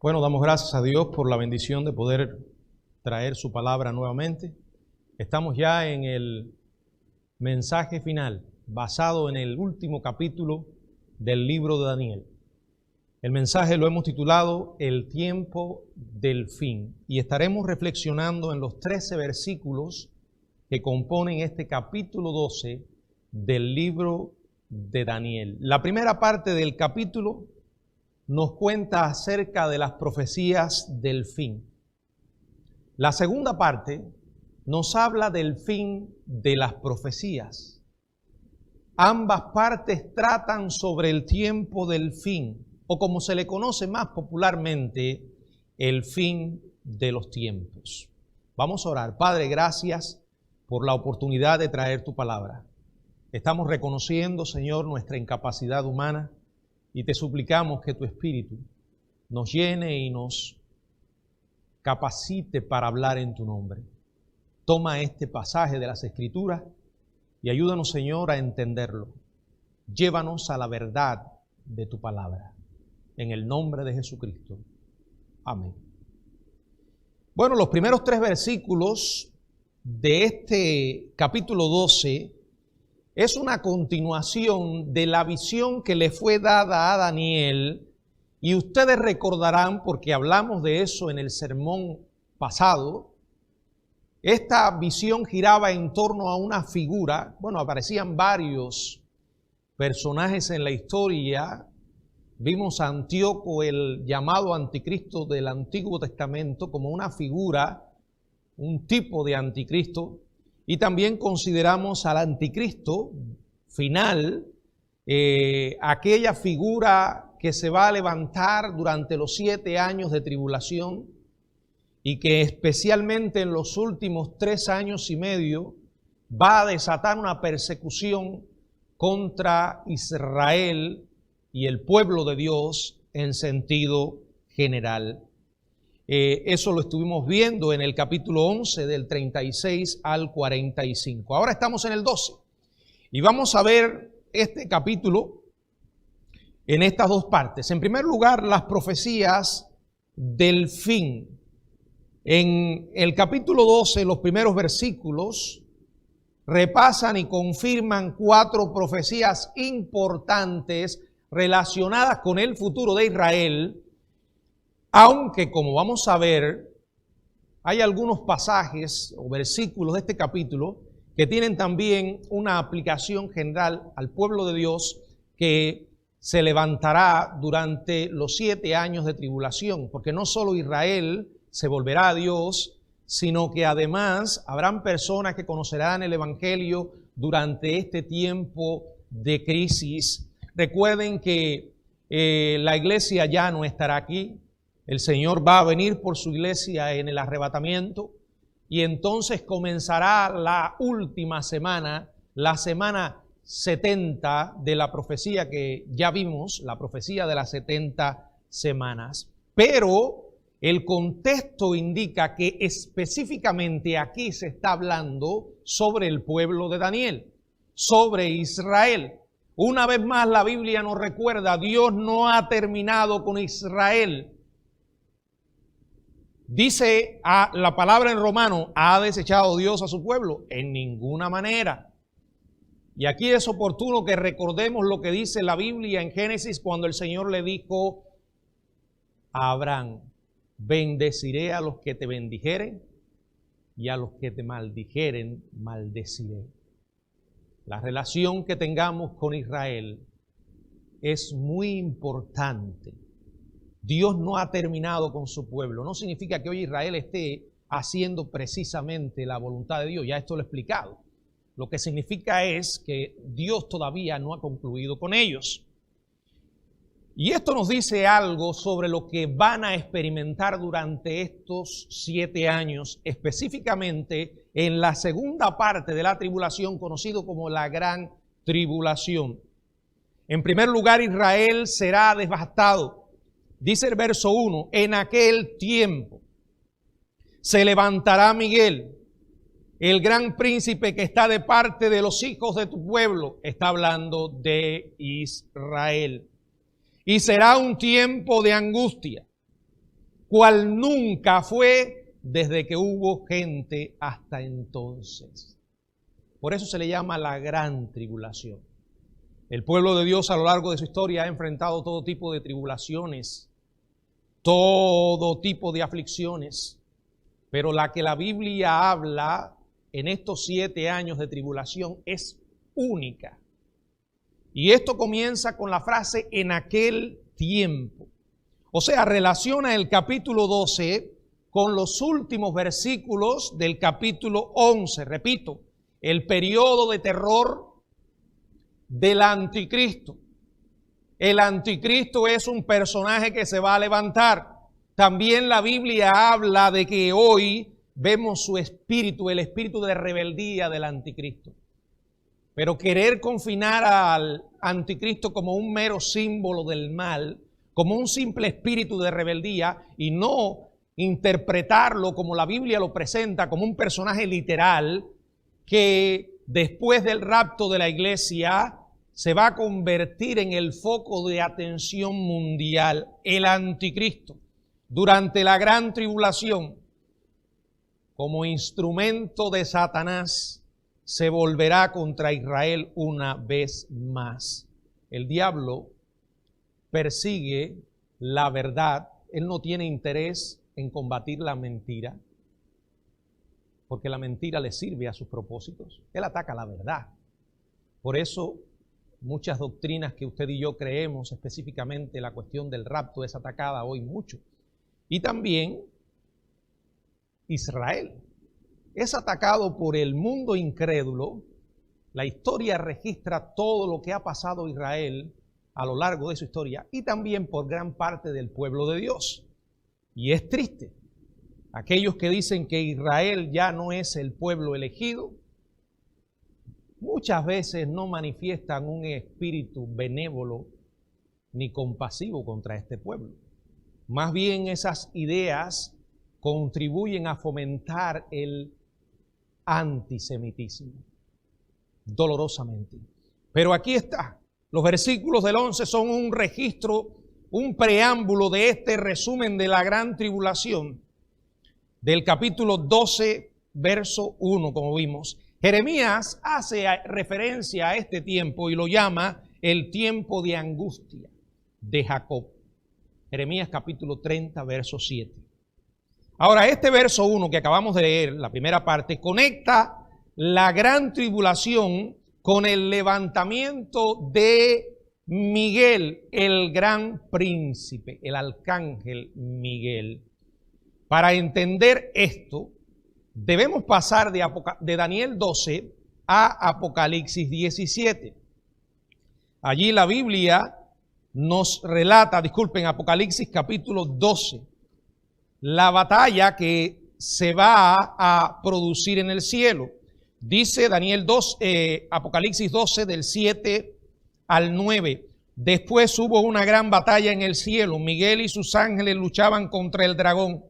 Bueno, damos gracias a Dios por la bendición de poder traer su palabra nuevamente. Estamos ya en el mensaje final, basado en el último capítulo del libro de Daniel. El mensaje lo hemos titulado El tiempo del fin y estaremos reflexionando en los 13 versículos que componen este capítulo 12 del libro de Daniel. La primera parte del capítulo nos cuenta acerca de las profecías del fin. La segunda parte nos habla del fin de las profecías. Ambas partes tratan sobre el tiempo del fin, o como se le conoce más popularmente, el fin de los tiempos. Vamos a orar. Padre, gracias por la oportunidad de traer tu palabra. Estamos reconociendo, Señor, nuestra incapacidad humana y te suplicamos que tu Espíritu nos llene y nos capacite para hablar en tu nombre. Toma este pasaje de las Escrituras y ayúdanos, Señor, a entenderlo. Llévanos a la verdad de tu palabra. En el nombre de Jesucristo. Amén. Bueno, los primeros 3 versículos de este capítulo 12 es una continuación de la visión que le fue dada a Daniel, y ustedes recordarán, porque hablamos de eso en el sermón pasado, esta visión giraba en torno a una figura. Bueno, aparecían varios personajes en la historia. Vimos a Antíoco, el llamado anticristo del Antiguo Testamento, como una figura, un tipo de anticristo. Y también consideramos al anticristo final, aquella figura que se va a levantar durante los 7 años de tribulación y que especialmente en los últimos 3 años y medio va a desatar una persecución contra Israel y el pueblo de Dios en sentido general. Eso lo estuvimos viendo en el capítulo 11 del 36 al 45. Ahora estamos en el 12 y vamos a ver este capítulo en estas 2 partes. En primer lugar, las profecías del fin. En el capítulo 12, los primeros versículos repasan y confirman 4 profecías importantes relacionadas con el futuro de Israel. Aunque, como vamos a ver, hay algunos pasajes o versículos de este capítulo que tienen también una aplicación general al pueblo de Dios que se levantará durante los 7 años de tribulación, porque no solo Israel se volverá a Dios, sino que además habrán personas que conocerán el Evangelio durante este tiempo de crisis. Recuerden que la iglesia ya no estará aquí. El Señor va a venir por su iglesia en el arrebatamiento y entonces comenzará la última semana, la semana 70 de la profecía que ya vimos, la profecía de las 70 semanas. Pero el contexto indica que específicamente aquí se está hablando sobre el pueblo de Daniel, sobre Israel. Una vez más la Biblia nos recuerda, Dios no ha terminado con Israel. Dice la palabra en Romano, ¿ha desechado Dios a su pueblo? En ninguna manera. Y aquí es oportuno que recordemos lo que dice la Biblia en Génesis cuando el Señor le dijo a Abraham, bendeciré a los que te bendijeren y a los que te maldijeren, maldeciré. La relación que tengamos con Israel es muy importante. Dios no ha terminado con su pueblo. No significa que hoy Israel esté haciendo precisamente la voluntad de Dios. Ya esto lo he explicado. Lo que significa es que Dios todavía no ha concluido con ellos. Y esto nos dice algo sobre lo que van a experimentar durante estos 7 años, específicamente en la segunda parte de la tribulación, conocido como la Gran Tribulación. En primer lugar, Israel será devastado. Dice el verso 1, en aquel tiempo se levantará Miguel, el gran príncipe que está de parte de los hijos de tu pueblo. Está hablando de Israel. Y será un tiempo de angustia. cual nunca fue desde que hubo gente hasta entonces. Por eso se le llama la gran tribulación. El pueblo de Dios a lo largo de su historia ha enfrentado todo tipo de tribulaciones, todo tipo de aflicciones, pero la que la Biblia habla en estos 7 años de tribulación es única. Y esto comienza con la frase en aquel tiempo. O sea, relaciona el capítulo 12 con los últimos versículos del capítulo 11. Repito, el periodo de terror del anticristo. El anticristo es un personaje que se va a levantar. También la Biblia habla de que hoy vemos su espíritu, el espíritu de rebeldía del anticristo. Pero querer confinar al anticristo como un mero símbolo del mal, como un simple espíritu de rebeldía, y no interpretarlo como la Biblia lo presenta, como un personaje literal que después del rapto de la iglesia se va a convertir en el foco de atención mundial, el anticristo. Durante la gran tribulación, como instrumento de Satanás, se volverá contra Israel una vez más. El diablo persigue la verdad. Él no tiene interés en combatir la mentira, porque la mentira le sirve a sus propósitos. Él ataca la verdad. Por eso muchas doctrinas que usted y yo creemos, específicamente la cuestión del rapto, es atacada hoy mucho. Y también Israel es atacado por el mundo incrédulo. La historia registra todo lo que ha pasado a Israel a lo largo de su historia y también por gran parte del pueblo de Dios. Y es triste. Aquellos que dicen que Israel ya no es el pueblo elegido, muchas veces no manifiestan un espíritu benévolo ni compasivo contra este pueblo. Más bien esas ideas contribuyen a fomentar el antisemitismo, dolorosamente. Pero aquí está, los versículos del 11 son un registro, un preámbulo de este resumen de la gran tribulación, del capítulo 12, verso 1, como vimos. Jeremías hace referencia a este tiempo y lo llama el tiempo de angustia de Jacob. Jeremías capítulo 30, verso 7. Ahora, este verso 1 que acabamos de leer, la primera parte, conecta la gran tribulación con el levantamiento de Miguel, el gran príncipe, el arcángel Miguel. Para entender esto, debemos pasar de Daniel 12 a Apocalipsis 17. Allí la Biblia nos relata, Apocalipsis capítulo 12, la batalla que se va a producir en el cielo. Dice Apocalipsis 12 del 7 al 9. Después hubo una gran batalla en el cielo. Miguel y sus ángeles luchaban contra el dragón.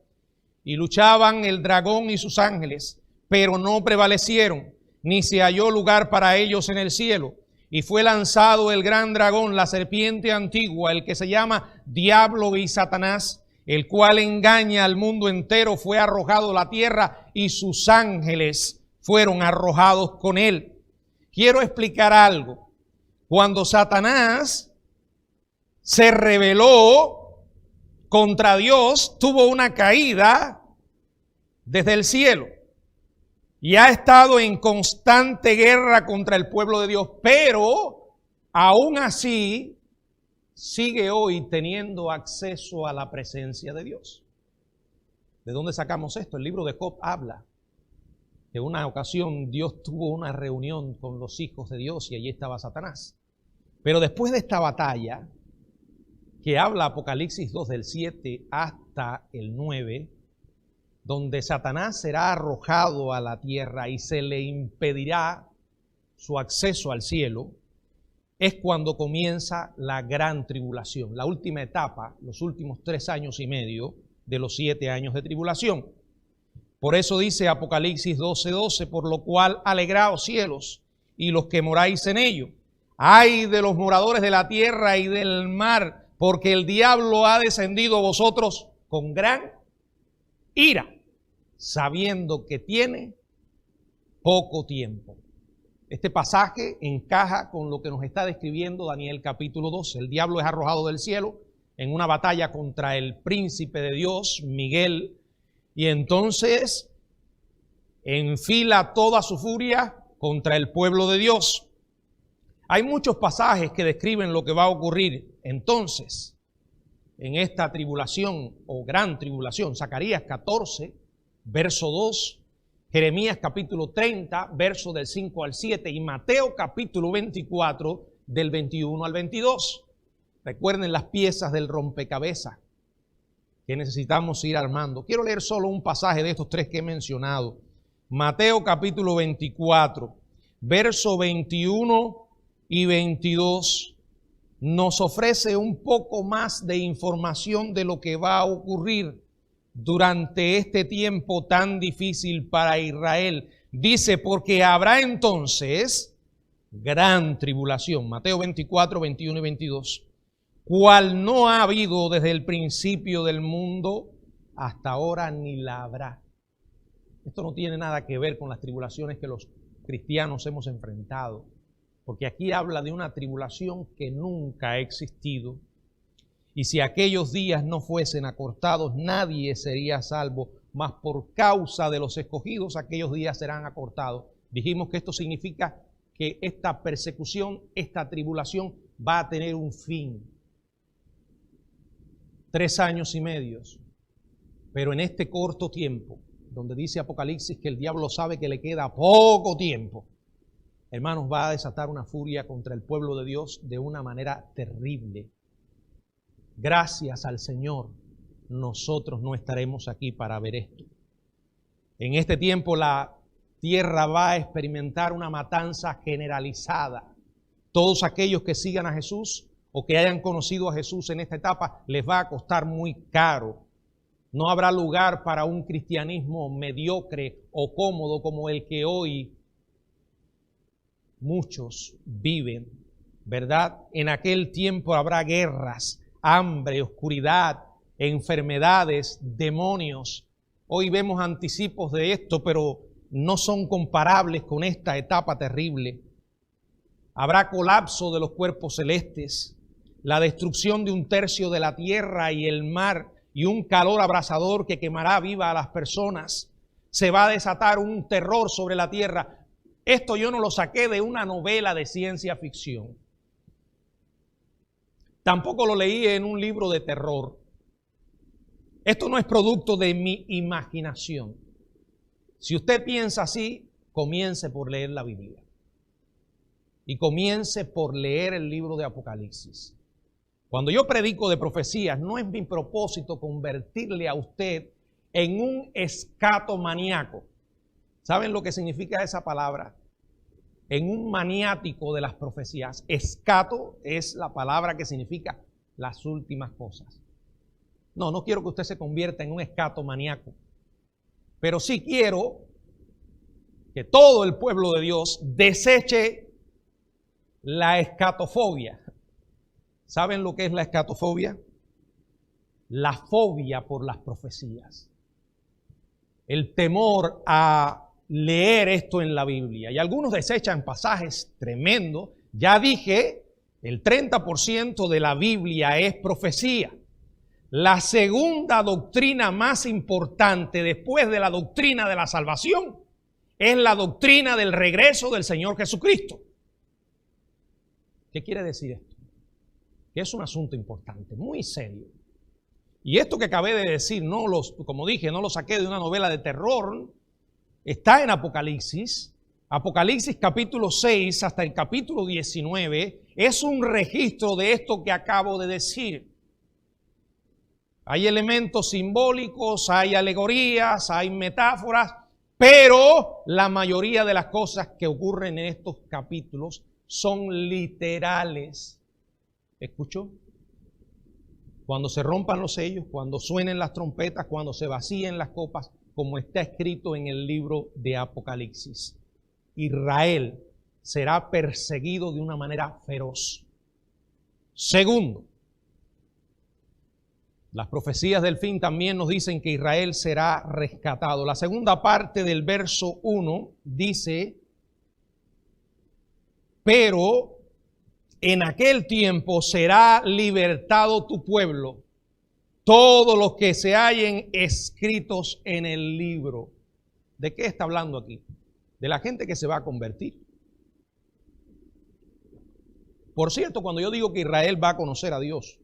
Y luchaban el dragón y sus ángeles, pero no prevalecieron, ni se halló lugar para ellos en el cielo. Y fue lanzado el gran dragón, la serpiente antigua, el que se llama Diablo y Satanás, el cual engaña al mundo entero, fue arrojado a la tierra y sus ángeles fueron arrojados con él. Quiero explicar algo. Cuando Satanás se rebeló contra Dios, tuvo una caída desde el cielo y ha estado en constante guerra contra el pueblo de Dios, pero aún así sigue hoy teniendo acceso a la presencia de Dios. ¿De dónde sacamos esto? El libro de Job habla que una ocasión Dios tuvo una reunión con los hijos de Dios y allí estaba Satanás. Pero después de esta batalla, que habla Apocalipsis 2 del 7 hasta el 9, donde Satanás será arrojado a la tierra y se le impedirá su acceso al cielo, es cuando comienza la gran tribulación, la última etapa, los últimos 3 años y medio de los 7 años de tribulación. Por eso dice Apocalipsis 12:12, por lo cual alegraos cielos y los que moráis en ello. Ay de los moradores de la tierra y del mar, porque el diablo ha descendido a vosotros con gran ira, sabiendo que tiene poco tiempo. Este pasaje encaja con lo que nos está describiendo Daniel capítulo 12. El diablo es arrojado del cielo en una batalla contra el príncipe de Dios, Miguel, y entonces enfila toda su furia contra el pueblo de Dios. Hay muchos pasajes que describen lo que va a ocurrir entonces en esta tribulación o gran tribulación. Zacarías 14, verso 2, Jeremías capítulo 30, verso del 5 al 7 y Mateo capítulo 24, del 21 al 22. Recuerden las piezas del rompecabezas que necesitamos ir armando. Quiero leer solo un pasaje de estos tres que he mencionado. Mateo capítulo 24, verso 21 y 22 nos ofrece un poco más de información de lo que va a ocurrir durante este tiempo tan difícil para Israel. Dice, porque habrá entonces gran tribulación. Mateo 24, 21 y 22. Cual no ha habido desde el principio del mundo hasta ahora ni la habrá. Esto no tiene nada que ver con las tribulaciones que los cristianos hemos enfrentado, porque aquí habla de una tribulación que nunca ha existido. Y si aquellos días no fuesen acortados, nadie sería salvo, mas por causa de los escogidos, aquellos días serán acortados. Dijimos que esto significa que esta persecución, esta tribulación va a tener un fin. 3 años y medio. Pero en este corto tiempo, donde dice Apocalipsis que el diablo sabe que le queda poco tiempo, hermanos, va a desatar una furia contra el pueblo de Dios de una manera terrible. Gracias al Señor, nosotros no estaremos aquí para ver esto. En este tiempo la tierra va a experimentar una matanza generalizada. Todos aquellos que sigan a Jesús o que hayan conocido a Jesús en esta etapa, les va a costar muy caro. No habrá lugar para un cristianismo mediocre o cómodo como el que hoy muchos viven, ¿verdad? En aquel tiempo habrá guerras, hambre, oscuridad, enfermedades, demonios. Hoy vemos anticipos de esto, pero no son comparables con esta etapa terrible. Habrá colapso de los cuerpos celestes, la destrucción de 1/3 de la tierra y el mar y un calor abrasador que quemará viva a las personas. Se va a desatar un terror sobre la tierra. Esto yo no lo saqué de una novela de ciencia ficción. Tampoco lo leí en un libro de terror. Esto no es producto de mi imaginación. Si usted piensa así, comience por leer la Biblia. Y comience por leer el libro de Apocalipsis. Cuando yo predico de profecías, no es mi propósito convertirle a usted en un escatomaníaco. ¿Saben lo que significa esa palabra? En un maniático de las profecías. Escato es la palabra que significa las últimas cosas. No quiero que usted se convierta en un escatomaníaco. Pero sí quiero que todo el pueblo de Dios deseche la escatofobia. ¿Saben lo que es la escatofobia? La fobia por las profecías. El temor a leer esto en la Biblia. Y algunos desechan pasajes tremendos. Ya dije, el 30% de la Biblia es profecía. La segunda doctrina más importante después de la doctrina de la salvación es la doctrina del regreso del Señor Jesucristo. ¿Qué quiere decir esto? Que es un asunto importante, muy serio. Y esto que acabé de decir, como dije, no lo saqué de una novela de terror, está en Apocalipsis. Apocalipsis capítulo 6 hasta el capítulo 19 es un registro de esto que acabo de decir. Hay elementos simbólicos, hay alegorías, hay metáforas, pero la mayoría de las cosas que ocurren en estos capítulos son literales. ¿Escuchó? Cuando se rompan los sellos, cuando suenen las trompetas, cuando se vacíen las copas, como está escrito en el libro de Apocalipsis. Israel será perseguido de una manera feroz. Segundo, Las profecías del fin también nos dicen que Israel será rescatado. La segunda parte del verso 1 dice, pero en aquel tiempo será libertado tu pueblo, todos los que se hallen escritos en el libro. ¿De qué está hablando aquí? De la gente que se va a convertir. Por cierto, cuando yo digo que Israel va a conocer a Dios,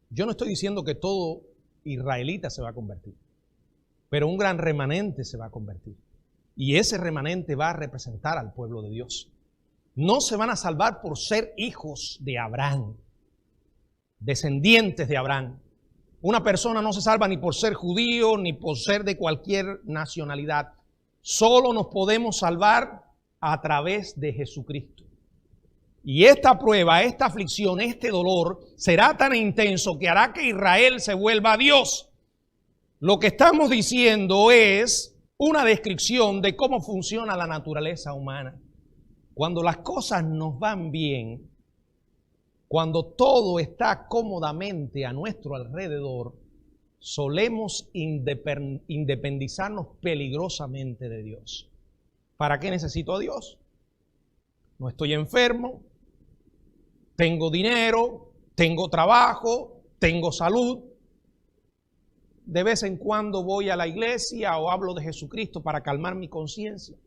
yo no estoy diciendo que todo israelita se va a convertir, pero un gran remanente se va a convertir. Y ese remanente va a representar al pueblo de Dios. No se van a salvar por ser hijos de Abraham, descendientes de Abraham. Una persona no se salva ni por ser judío, ni por ser de cualquier nacionalidad. Solo nos podemos salvar a través de Jesucristo. Y esta prueba, esta aflicción, este dolor será tan intenso que hará que Israel se vuelva a Dios. Lo que estamos diciendo es una descripción de cómo funciona la naturaleza humana. Cuando las cosas nos van bien, cuando todo está cómodamente a nuestro alrededor, solemos independizarnos peligrosamente de Dios. ¿Para qué necesito a Dios? No estoy enfermo, tengo dinero, tengo trabajo, tengo salud. De vez en cuando voy a la iglesia o hablo de Jesucristo para calmar mi conciencia.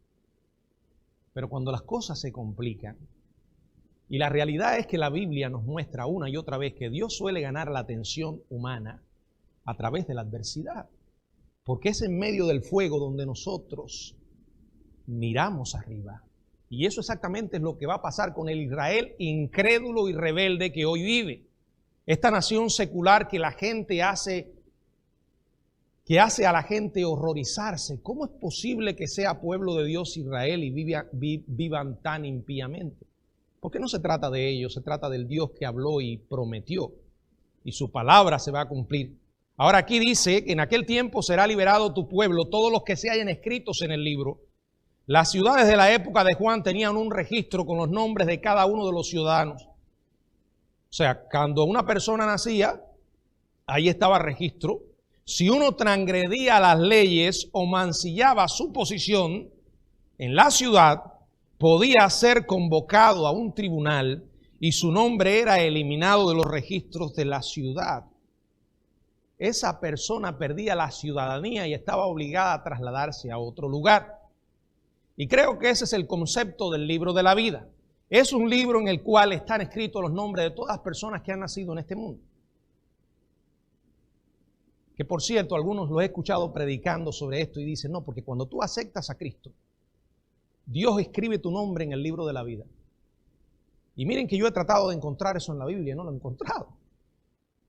Pero cuando las cosas se complican, y la realidad es que la Biblia nos muestra una y otra vez que Dios suele ganar la atención humana a través de la adversidad, porque es en medio del fuego donde nosotros miramos arriba. Y eso exactamente es lo que va a pasar con el Israel incrédulo y rebelde que hoy vive. Esta nación secular que la gente hace a la gente horrorizarse. ¿Cómo es posible que sea pueblo de Dios Israel y vivan tan impíamente? Porque no se trata de ellos, se trata del Dios que habló y prometió. Y su palabra se va a cumplir. Ahora aquí dice que en aquel tiempo será liberado tu pueblo, todos los que se hayan escritos en el libro. Las ciudades de la época de Juan tenían un registro con los nombres de cada uno de los ciudadanos. O sea, cuando una persona nacía, ahí estaba registro. Si uno transgredía las leyes o mancillaba su posición en la ciudad, podía ser convocado a un tribunal y su nombre era eliminado de los registros de la ciudad. Esa persona perdía la ciudadanía y estaba obligada a trasladarse a otro lugar. Y creo que ese es el concepto del libro de la vida. Es un libro en el cual están escritos los nombres de todas las personas que han nacido en este mundo. Que por cierto, algunos lo he escuchado predicando sobre esto y dicen, no, porque cuando tú aceptas a Cristo, Dios escribe tu nombre en el libro de la vida. Y miren que yo he tratado de encontrar eso en la Biblia, no lo he encontrado.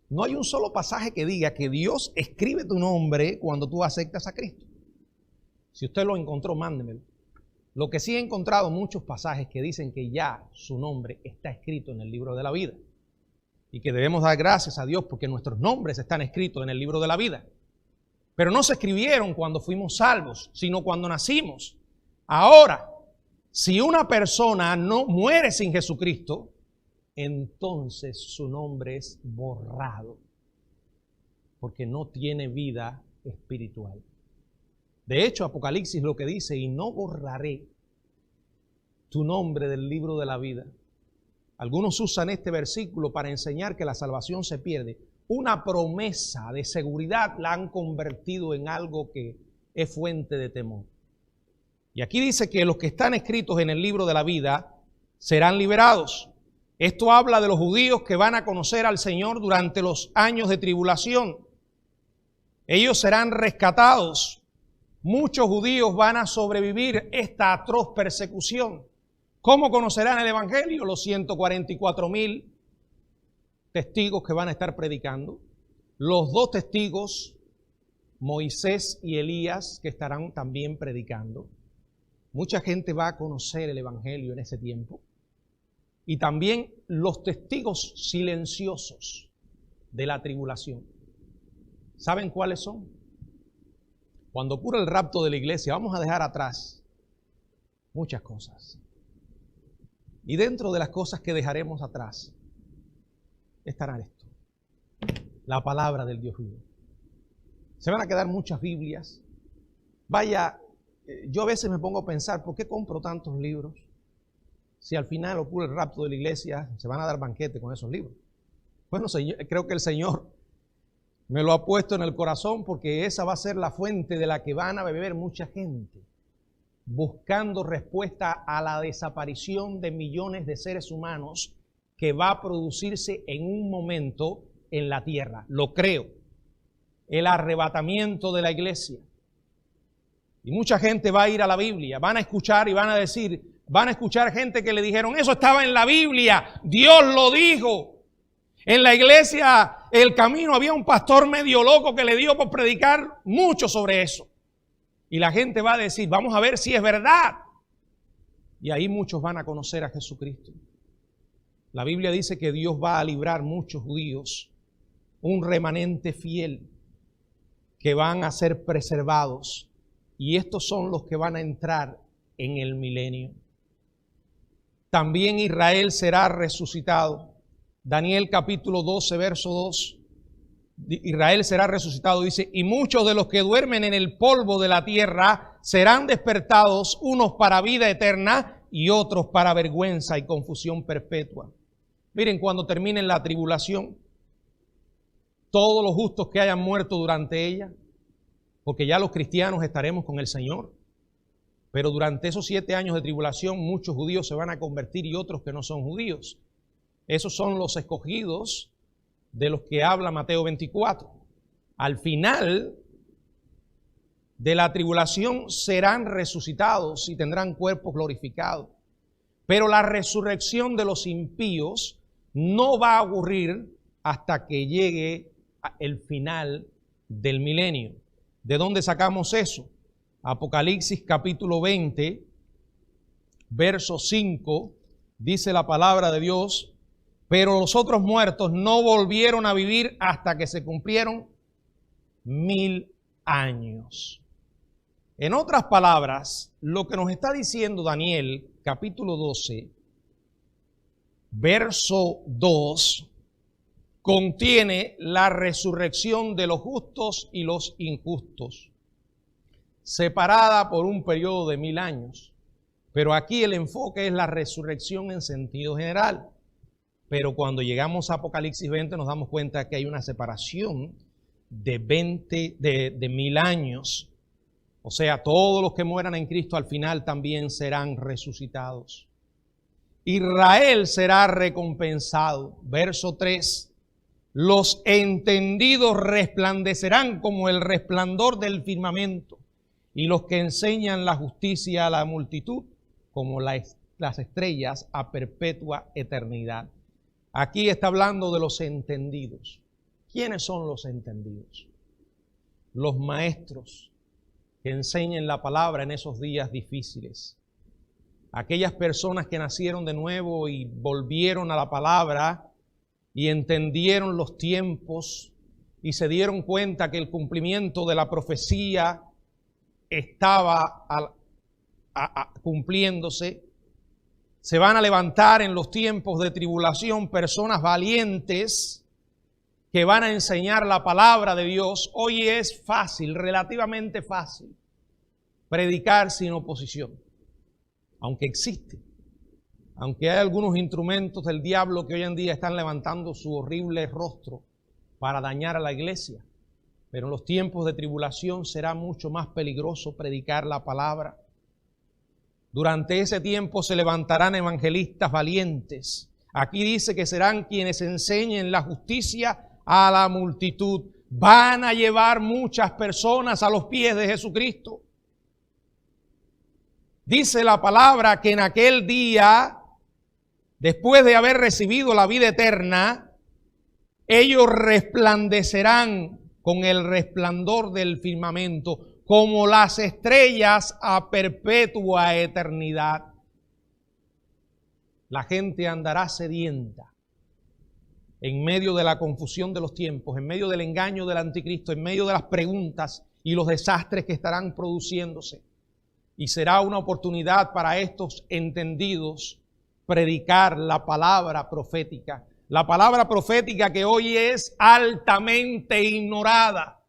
No hay un solo pasaje que diga que Dios escribe tu nombre cuando tú aceptas a Cristo. Si usted lo encontró, mándemelo. Lo que sí he encontrado muchos pasajes que dicen que ya su nombre está escrito en el libro de la vida. Y que debemos dar gracias a Dios porque nuestros nombres están escritos en el libro de la vida. Pero no se escribieron cuando fuimos salvos, sino cuando nacimos. Ahora, si una persona no muere sin Jesucristo, entonces su nombre es borrado, porque no tiene vida espiritual. De hecho, Apocalipsis lo que dice, y no borraré tu nombre del libro de la vida. Algunos usan este versículo para enseñar que la salvación se pierde. Una promesa de seguridad la han convertido en algo que es fuente de temor. Y aquí dice que los que están escritos en el libro de la vida serán liberados. Esto habla de los judíos que van a conocer al Señor durante los años de tribulación. Ellos serán rescatados. Muchos judíos van a sobrevivir esta atroz persecución. ¿Cómo conocerán el Evangelio? Los 144,000 testigos que van a estar predicando. Los 2 testigos, Moisés y Elías, que estarán también predicando. Mucha gente va a conocer el Evangelio en ese tiempo. Y también los testigos silenciosos de la tribulación. ¿Saben cuáles son? Cuando ocurra el rapto de la iglesia, vamos a dejar atrás muchas cosas. Y dentro de las cosas que dejaremos atrás estará esto: la palabra del Dios vivo. Se van a quedar muchas Biblias. Vaya, yo a veces me pongo a pensar, ¿por qué compro tantos libros? Si al final ocurre el rapto de la iglesia, se van a dar banquete con esos libros. Bueno, creo que el Señor me lo ha puesto en el corazón porque esa va a ser la fuente de la que van a beber mucha gente, buscando respuesta a la desaparición de millones de seres humanos que va a producirse en un momento en la tierra. Lo creo. El arrebatamiento de la iglesia. Y mucha gente va a ir a la Biblia, van a escuchar y van a decir, van a escuchar gente que le dijeron, eso estaba en la Biblia, Dios lo dijo. En la iglesia El Camino había un pastor medio loco que le dio por predicar mucho sobre eso. Y la gente va a decir, vamos a ver si es verdad. Y ahí muchos van a conocer a Jesucristo. La Biblia dice que Dios va a librar muchos judíos, un remanente fiel, que van a ser preservados. Y estos son los que van a entrar en el milenio. También Israel será resucitado. Daniel capítulo 12, verso 2. Israel será resucitado, dice, y muchos de los que duermen en el polvo de la tierra serán despertados, unos para vida eterna y otros para vergüenza y confusión perpetua. Miren, cuando termine la tribulación, todos los justos que hayan muerto durante ella, porque ya los cristianos estaremos con el Señor, pero durante esos 7 años de tribulación muchos judíos se van a convertir y otros que no son judíos. Esos son los escogidos de los que habla Mateo 24. Al final de la tribulación serán resucitados y tendrán cuerpos glorificados. Pero la resurrección de los impíos no va a ocurrir hasta que llegue el final del milenio. ¿De dónde sacamos eso? Apocalipsis capítulo 20, verso 5, dice la palabra de Dios, pero los otros muertos no volvieron a vivir hasta que se cumplieron 1000 años. En otras palabras, lo que nos está diciendo Daniel, capítulo 12, verso 2, contiene la resurrección de los justos y los injustos, separada por un periodo de 1000 años. Pero aquí el enfoque es la resurrección en sentido general. Pero cuando llegamos a Apocalipsis 20 nos damos cuenta que hay una separación de 1000 años. O sea, todos los que mueran en Cristo al final también serán resucitados. Israel será recompensado. Verso 3. Los entendidos resplandecerán como el resplandor del firmamento, y los que enseñan la justicia a la multitud como las estrellas a perpetua eternidad. Aquí está hablando de los entendidos. ¿Quiénes son los entendidos? Los maestros que enseñen la palabra en esos días difíciles. Aquellas personas que nacieron de nuevo y volvieron a la palabra y entendieron los tiempos y se dieron cuenta que el cumplimiento de la profecía estaba cumpliéndose. Se van a levantar en los tiempos de tribulación personas valientes que van a enseñar la palabra de Dios. Hoy es fácil, relativamente fácil, predicar sin oposición, aunque existe. Aunque hay algunos instrumentos del diablo que hoy en día están levantando su horrible rostro para dañar a la iglesia. Pero en los tiempos de tribulación será mucho más peligroso predicar la palabra. Durante ese tiempo se levantarán evangelistas valientes. Aquí dice que serán quienes enseñen la justicia a la multitud. Van a llevar muchas personas a los pies de Jesucristo. Dice la palabra que en aquel día, después de haber recibido la vida eterna, ellos resplandecerán con el resplandor del firmamento, como las estrellas a perpetua eternidad. La gente andará sedienta en medio de la confusión de los tiempos, en medio del engaño del anticristo, en medio de las preguntas y los desastres que estarán produciéndose. Y será una oportunidad para estos entendidos predicar la palabra profética. La palabra profética que hoy es altamente ignorada.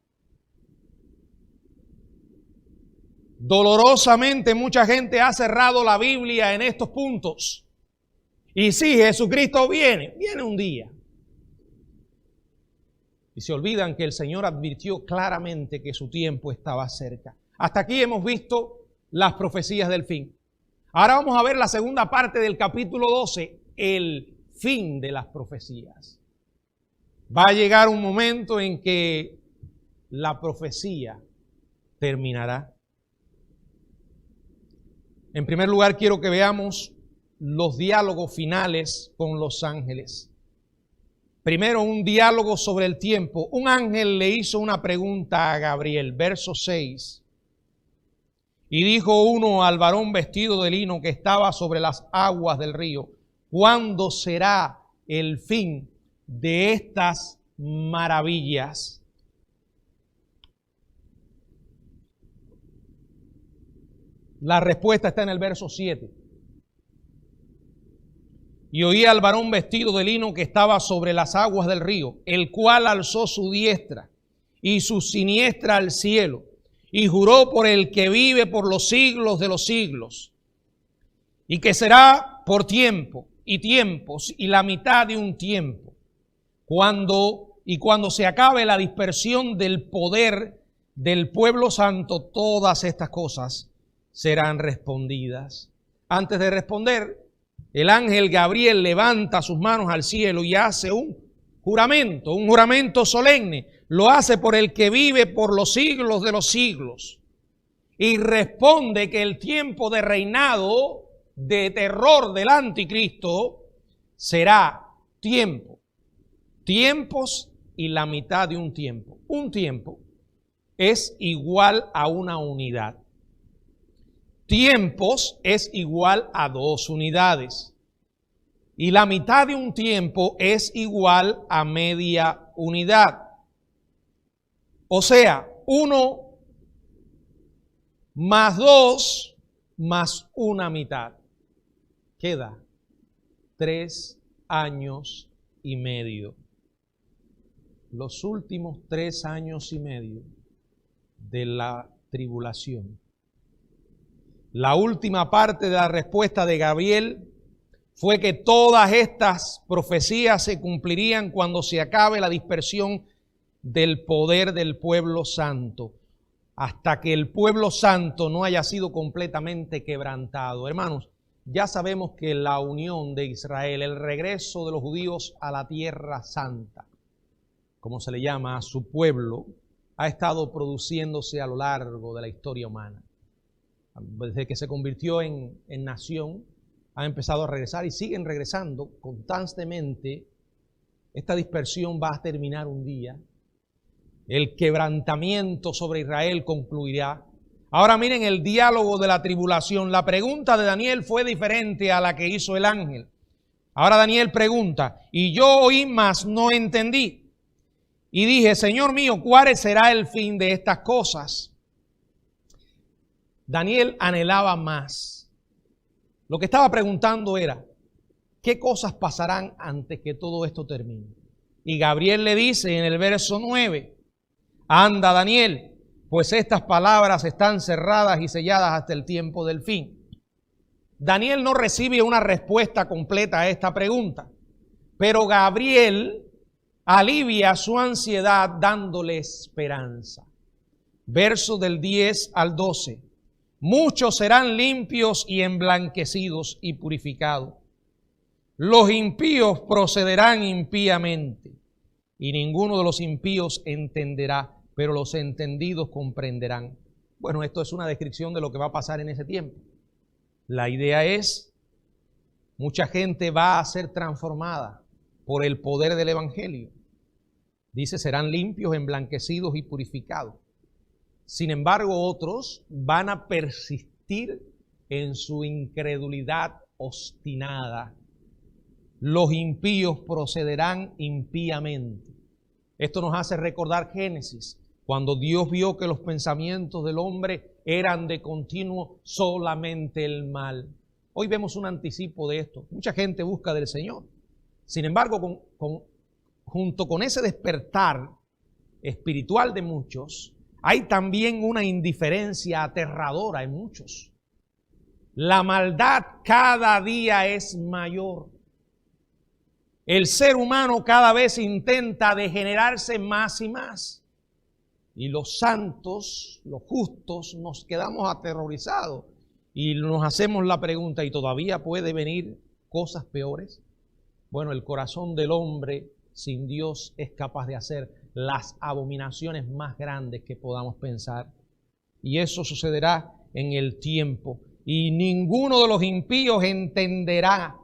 Dolorosamente mucha gente ha cerrado la Biblia en estos puntos. Y sí, Jesucristo viene un día. Y se olvidan que el Señor advirtió claramente que su tiempo estaba cerca. Hasta aquí hemos visto las profecías del fin. Ahora vamos a ver la segunda parte del capítulo 12, el fin de las profecías. Va a llegar un momento en que la profecía terminará. En primer lugar, quiero que veamos los diálogos finales con los ángeles. Primero, un diálogo sobre el tiempo. Un ángel le hizo una pregunta a Gabriel, verso 6. Y dijo uno al varón vestido de lino que estaba sobre las aguas del río: ¿cuándo será el fin de estas maravillas? La respuesta está en el verso 7. Y oí al varón vestido de lino que estaba sobre las aguas del río, el cual alzó su diestra y su siniestra al cielo, y juró por el que vive por los siglos de los siglos, y que será por tiempo y tiempos y la mitad de un tiempo, cuando se acabe la dispersión del poder del pueblo santo, todas estas cosas serán respondidas. Antes de responder, el ángel Gabriel levanta sus manos al cielo y hace un juramento solemne. Lo hace por el que vive por los siglos de los siglos. Y responde que el tiempo de reinado, de terror del anticristo, será tiempo, tiempos y la mitad de un tiempo. Un tiempo es igual a una unidad. Tiempos es igual a 2 unidades. Y la mitad de un tiempo es igual a media unidad. O sea, 1 más 2 más una mitad. Queda 3 años y medio. Los últimos 3 años y medio de la tribulación. La última parte de la respuesta de Gabriel fue que todas estas profecías se cumplirían cuando se acabe la dispersión del poder del pueblo santo, hasta que el pueblo santo no haya sido completamente quebrantado. Hermanos, ya sabemos que la unión de Israel, el regreso de los judíos a la tierra santa, como se le llama a su pueblo, ha estado produciéndose a lo largo de la historia humana. Desde que se convirtió en nación, han empezado a regresar y siguen regresando constantemente. Esta dispersión va a terminar un día. El quebrantamiento sobre Israel concluirá. Ahora miren el diálogo de la tribulación. La pregunta de Daniel fue diferente a la que hizo el ángel. Ahora Daniel pregunta: y yo oí, mas no entendí. Y dije: Señor mío, ¿cuál será el fin de estas cosas? Daniel anhelaba más. Lo que estaba preguntando era: ¿qué cosas pasarán antes que todo esto termine? Y Gabriel le dice en el verso 9: anda, Daniel, pues estas palabras están cerradas y selladas hasta el tiempo del fin. Daniel no recibe una respuesta completa a esta pregunta, pero Gabriel alivia su ansiedad dándole esperanza. Verso del 10 al 12. Muchos serán limpios y emblanquecidos y purificados. Los impíos procederán impíamente, y ninguno de los impíos entenderá, pero los entendidos comprenderán. Bueno, esto es una descripción de lo que va a pasar en ese tiempo. La idea es, mucha gente va a ser transformada por el poder del Evangelio. Dice: serán limpios, emblanquecidos y purificados. Sin embargo, otros van a persistir en su incredulidad obstinada. Los impíos procederán impíamente. Esto nos hace recordar Génesis, cuando Dios vio que los pensamientos del hombre eran de continuo solamente el mal. Hoy vemos un anticipo de esto. Mucha gente busca del Señor. Sin embargo, junto con ese despertar espiritual de muchos, hay también una indiferencia aterradora en muchos. La maldad cada día es mayor. El ser humano cada vez intenta degenerarse más y más. Y los santos, los justos, nos quedamos aterrorizados y nos hacemos la pregunta, ¿y todavía puede venir cosas peores? Bueno, el corazón del hombre sin Dios es capaz de hacer las abominaciones más grandes que podamos pensar. Y eso sucederá en el tiempo. Y ninguno de los impíos entenderá.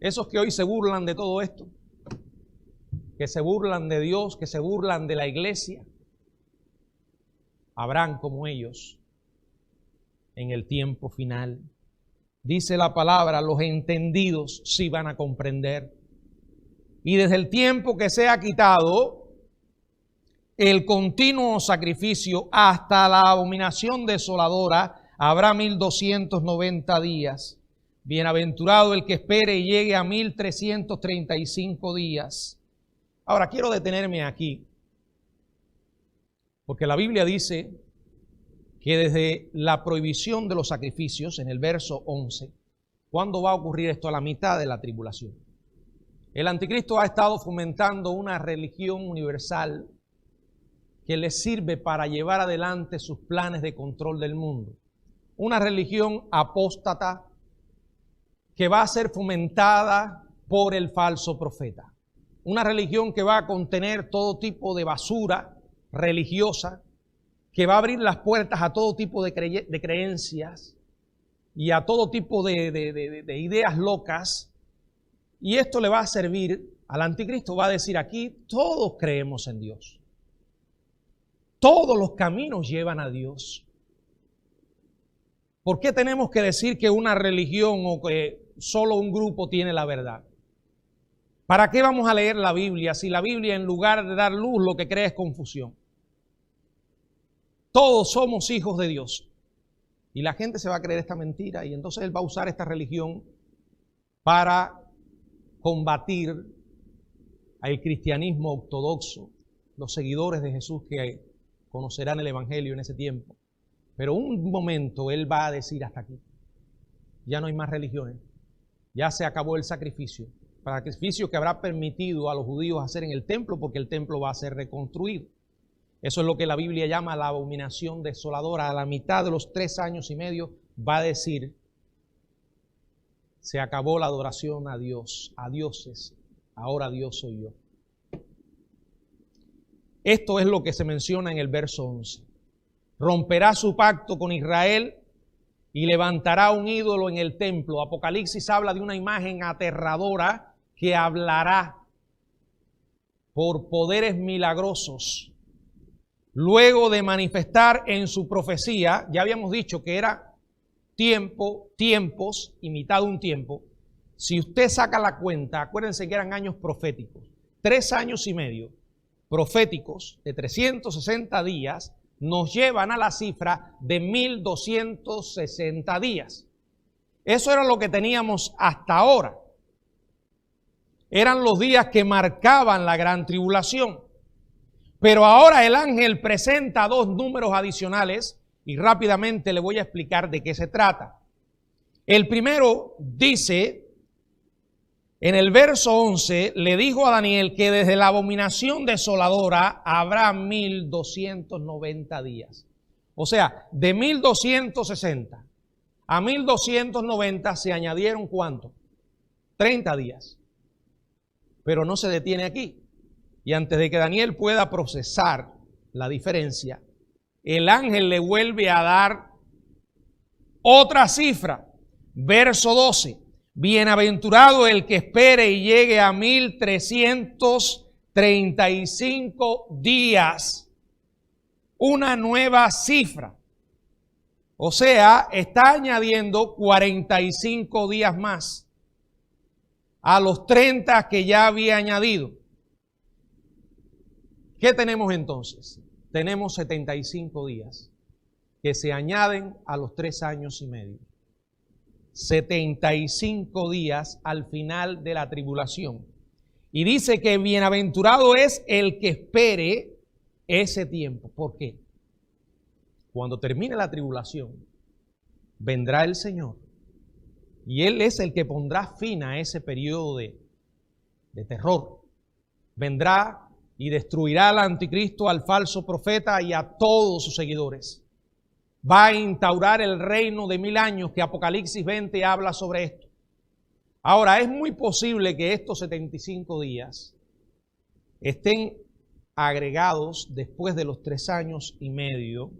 Esos que hoy se burlan de todo esto, que se burlan de Dios, que se burlan de la iglesia, habrán como ellos en el tiempo final. Dice la palabra, los entendidos sí van a comprender. Y desde el tiempo que se ha quitado el continuo sacrificio hasta la abominación desoladora, habrá 1290 días. Bienaventurado el que espere y llegue a 1335 días. Ahora quiero detenerme aquí, porque la Biblia dice que desde la prohibición de los sacrificios, en el verso 11, ¿cuándo va a ocurrir esto? A la mitad de la tribulación. El anticristo ha estado fomentando una religión universal que le sirve para llevar adelante sus planes de control del mundo. Una religión apóstata que va a ser fomentada por el falso profeta. Una religión que va a contener todo tipo de basura religiosa, que va a abrir las puertas a todo tipo de creencias y a todo tipo de ideas locas. Y esto le va a servir al anticristo. Va a decir, aquí todos creemos en Dios. Todos los caminos llevan a Dios. ¿Por qué tenemos que decir que una religión o que solo un grupo tiene la verdad? ¿Para qué vamos a leer la Biblia si la Biblia en lugar de dar luz lo que crea es confusión? Todos somos hijos de Dios. Y la gente se va a creer esta mentira y entonces él va a usar esta religión para combatir al cristianismo ortodoxo, los seguidores de Jesús que conocerán el Evangelio en ese tiempo. Pero un momento él va a decir hasta aquí. Ya no hay más religiones. Ya se acabó el sacrificio. Sacrificio que habrá permitido a los judíos hacer en el templo porque el templo va a ser reconstruido. Eso es lo que la Biblia llama la abominación desoladora. A la mitad de los 3 años y medio va a decir, se acabó la adoración a Dios, a dioses. Ahora Dios soy yo. Esto es lo que se menciona en el verso 11. Romperá su pacto con Israel y levantará un ídolo en el templo. Apocalipsis habla de una imagen aterradora que hablará por poderes milagrosos. Luego de manifestar en su profecía, ya habíamos dicho que era tiempos y mitad de un tiempo. Si usted saca la cuenta, acuérdense que eran años proféticos. 3 años y medio proféticos de 360 días nos llevan a la cifra de 1260 días. Eso era lo que teníamos hasta ahora. Eran los días que marcaban la gran tribulación. Pero ahora el ángel presenta 2 números adicionales y rápidamente le voy a explicar de qué se trata. El primero dice, en el verso 11, le dijo a Daniel que desde la abominación desoladora habrá 1290 días. O sea, de 1260 a 1290 se añadieron ¿cuánto? 30 días. Pero no se detiene aquí. Y antes de que Daniel pueda procesar la diferencia, el ángel le vuelve a dar otra cifra. Verso 12. Bienaventurado el que espere y llegue a 1335 días. Una nueva cifra. O sea, está añadiendo 45 días más a los 30 que ya había añadido. ¿Qué tenemos entonces? Tenemos 75 días que se añaden a los 3 años y medio. 75 días al final de la tribulación. Y dice que bienaventurado es el que espere ese tiempo. ¿Por qué? Cuando termine la tribulación, vendrá el Señor. Y Él es el que pondrá fin a ese periodo de terror. Vendrá y destruirá al anticristo, al falso profeta y a todos sus seguidores. Va a instaurar el reino de 1000 años que Apocalipsis 20 habla sobre esto. Ahora, es muy posible que estos 75 días estén agregados después de los 3 años y medio,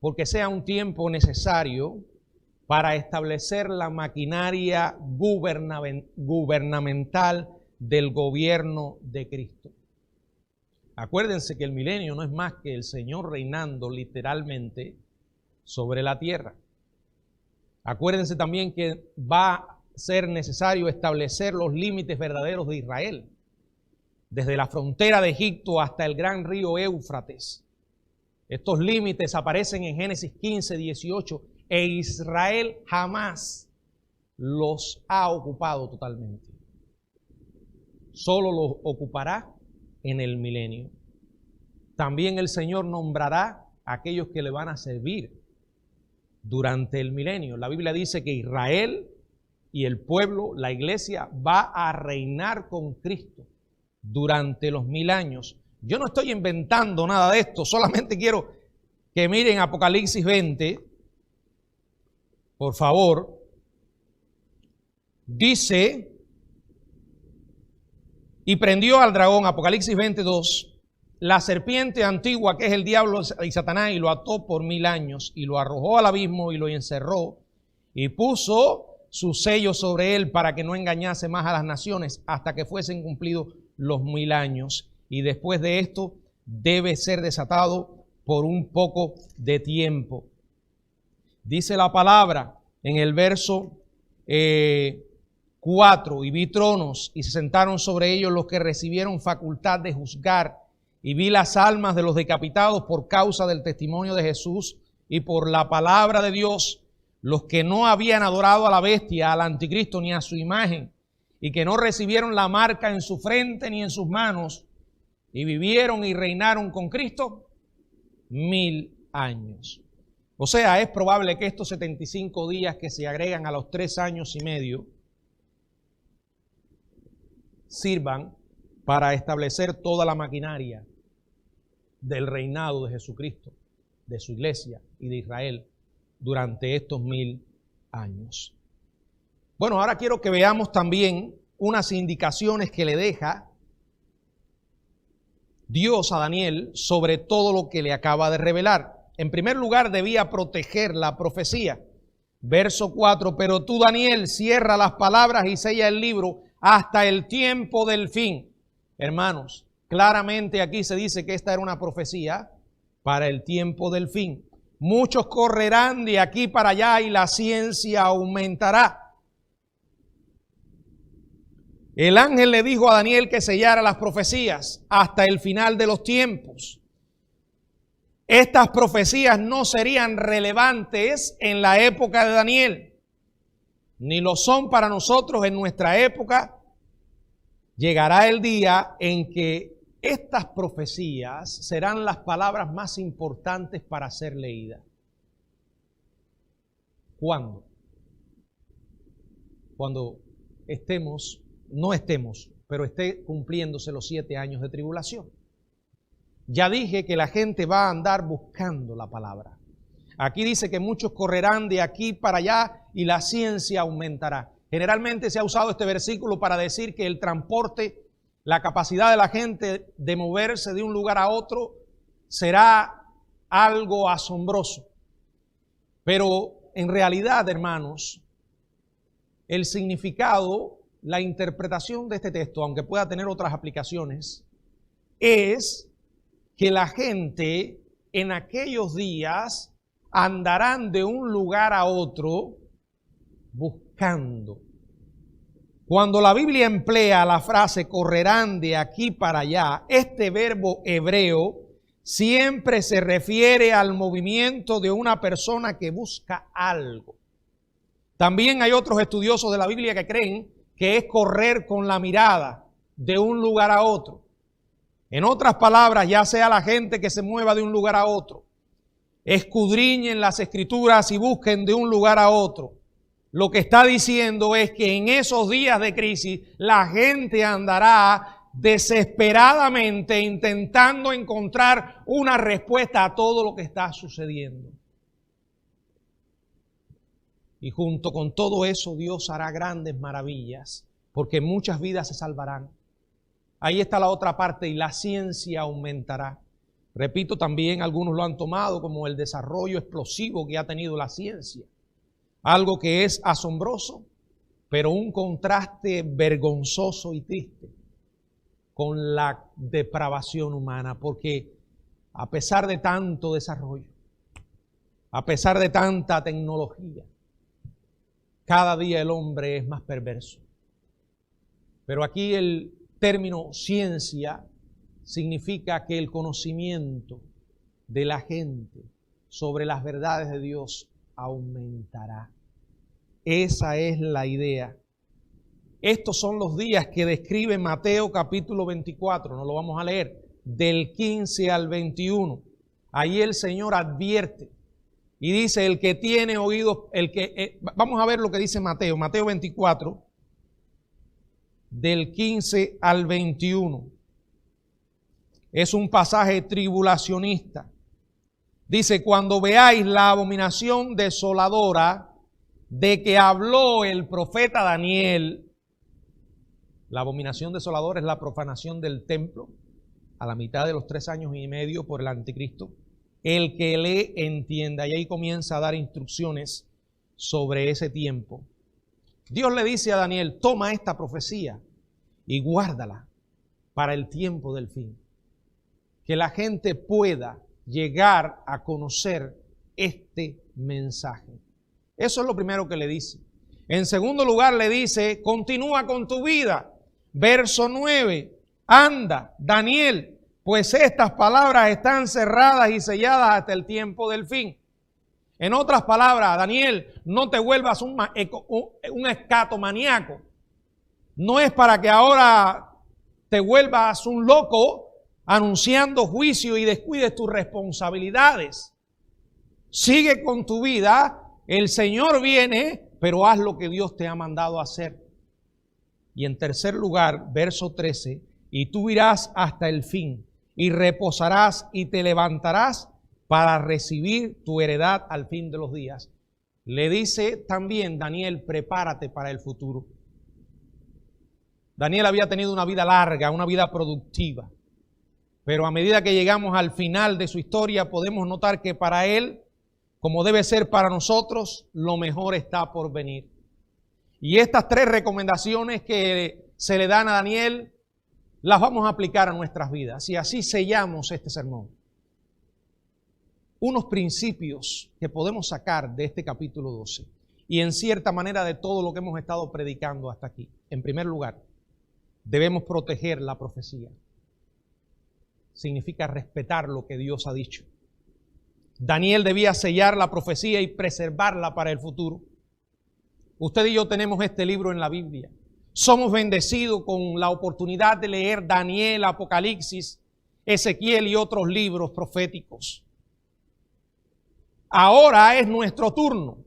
porque sea un tiempo necesario para establecer la maquinaria gubernamental del gobierno de Cristo. Acuérdense que el milenio no es más que el Señor reinando literalmente sobre la tierra. Acuérdense también que va a ser necesario establecer los límites verdaderos de Israel, desde la frontera de Egipto hasta el gran río Éufrates. Estos límites aparecen en Génesis 15, 18, e Israel jamás los ha ocupado totalmente. Solo los ocupará en el milenio. También el Señor nombrará a aquellos que le van a servir durante el milenio. La Biblia dice que Israel y el pueblo, la iglesia, va a reinar con Cristo durante los 1000 años. Yo no estoy inventando nada de esto, solamente quiero que miren Apocalipsis 20, por favor. Dice, y prendió al dragón, Apocalipsis 22, la serpiente antigua que es el diablo y Satanás, y lo ató por 1000 años, y lo arrojó al abismo y lo encerró, y puso su sello sobre él para que no engañase más a las naciones hasta que fuesen cumplidos los 1000 años. Y después de esto debe ser desatado por un poco de tiempo. Dice la palabra en el verso 4, y vi tronos y se sentaron sobre ellos los que recibieron facultad de juzgar, y vi las almas de los decapitados por causa del testimonio de Jesús y por la palabra de Dios, los que no habían adorado a la bestia, al anticristo ni a su imagen, y que no recibieron la marca en su frente ni en sus manos, y vivieron y reinaron con Cristo 1000 años. O sea, es probable que estos 75 días que se agregan a los 3 años y medio sirvan para establecer toda la maquinaria del reinado de Jesucristo, de su iglesia y de Israel durante estos 1000 años. Bueno, ahora quiero que veamos también unas indicaciones que le deja Dios a Daniel sobre todo lo que le acaba de revelar. En primer lugar, debía proteger la profecía. Verso 4, pero tú, Daniel, cierra las palabras y sella el libro hasta el tiempo del fin. Hermanos, claramente aquí se dice que esta era una profecía para el tiempo del fin. Muchos correrán de aquí para allá y la ciencia aumentará. El ángel le dijo a Daniel que sellara las profecías hasta el final de los tiempos. Estas profecías no serían relevantes en la época de Daniel, ni lo son para nosotros en nuestra época. Llegará el día en que estas profecías serán las palabras más importantes para ser leídas. ¿Cuándo? Cuando no estemos, pero esté cumpliéndose los 7 años de tribulación. Ya dije que la gente va a andar buscando la palabra. Aquí dice que muchos correrán de aquí para allá y la ciencia aumentará. Generalmente se ha usado este versículo para decir que el transporte, la capacidad de la gente de moverse de un lugar a otro será algo asombroso. Pero en realidad, hermanos, el significado, la interpretación de este texto, aunque pueda tener otras aplicaciones, es que la gente en aquellos días andarán de un lugar a otro buscando. Cuando la Biblia emplea la frase correrán de aquí para allá, este verbo hebreo siempre se refiere al movimiento de una persona que busca algo. También hay otros estudiosos de la Biblia que creen que es correr con la mirada, de un lugar a otro. En otras palabras, ya sea la gente que se mueva de un lugar a otro, escudriñen las Escrituras y busquen de un lugar a otro. Lo que está diciendo es que en esos días de crisis la gente andará desesperadamente intentando encontrar una respuesta a todo lo que está sucediendo. Y junto con todo eso Dios hará grandes maravillas, porque muchas vidas se salvarán. Ahí está la otra parte, y la ciencia aumentará. Repito, también algunos lo han tomado como el desarrollo explosivo que ha tenido la ciencia. Algo que es asombroso, pero un contraste vergonzoso y triste con la depravación humana, porque a pesar de tanto desarrollo, a pesar de tanta tecnología, cada día el hombre es más perverso. Pero aquí el término ciencia significa que el conocimiento de la gente sobre las verdades de Dios aumentará. Esa es la idea. Estos son los días que describe Mateo capítulo 24, no lo vamos a leer, del 15 al 21. Ahí el Señor advierte y dice: el que tiene oídos, vamos a ver lo que dice Mateo 24, del 15 al 21. Es un pasaje tribulacionista. Dice: cuando veáis la abominación desoladora de que habló el profeta Daniel. La abominación desoladora es la profanación del templo a la mitad de los 3 años y medio por el anticristo. El que lee entienda. Y ahí comienza a dar instrucciones sobre ese tiempo. Dios le dice a Daniel: toma esta profecía y guárdala para el tiempo del fin. Que la gente pueda llegar a conocer este mensaje. Eso es lo primero que le dice. En segundo lugar le dice: continúa con tu vida. Verso 9. Anda, Daniel, pues estas palabras están cerradas y selladas hasta el tiempo del fin. En otras palabras, Daniel, no te vuelvas un escatomaníaco. No es para que ahora te vuelvas un loco anunciando juicio y descuides tus responsabilidades. Sigue con tu vida, el Señor viene, pero haz lo que Dios te ha mandado hacer. Y en tercer lugar, verso 13, y tú irás hasta el fin, y reposarás y te levantarás para recibir tu heredad al fin de los días. Le dice también Daniel: prepárate para el futuro. Daniel había tenido una vida larga, una vida productiva. Pero a medida que llegamos al final de su historia, podemos notar que para él, como debe ser para nosotros, lo mejor está por venir. Y estas 3 recomendaciones que se le dan a Daniel, las vamos a aplicar a nuestras vidas. Y así sellamos este sermón. Unos principios que podemos sacar de este capítulo 12. Y en cierta manera de todo lo que hemos estado predicando hasta aquí. En primer lugar, debemos proteger la profecía. Significa respetar lo que Dios ha dicho. Daniel debía sellar la profecía y preservarla para el futuro. Usted y yo tenemos este libro en la Biblia. Somos bendecidos con la oportunidad de leer Daniel, Apocalipsis, Ezequiel y otros libros proféticos. Ahora es nuestro turno.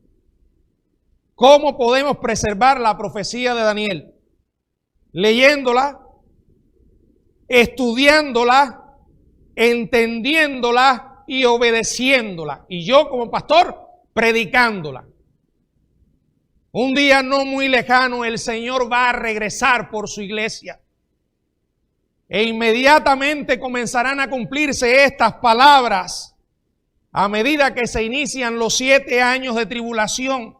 ¿Cómo podemos preservar la profecía de Daniel? Leyéndola, estudiándola, entendiéndola y obedeciéndola. Y yo como pastor, predicándola. Un día no muy lejano el Señor va a regresar por su iglesia. E inmediatamente comenzarán a cumplirse estas palabras a medida que se inician los 7 años de tribulación.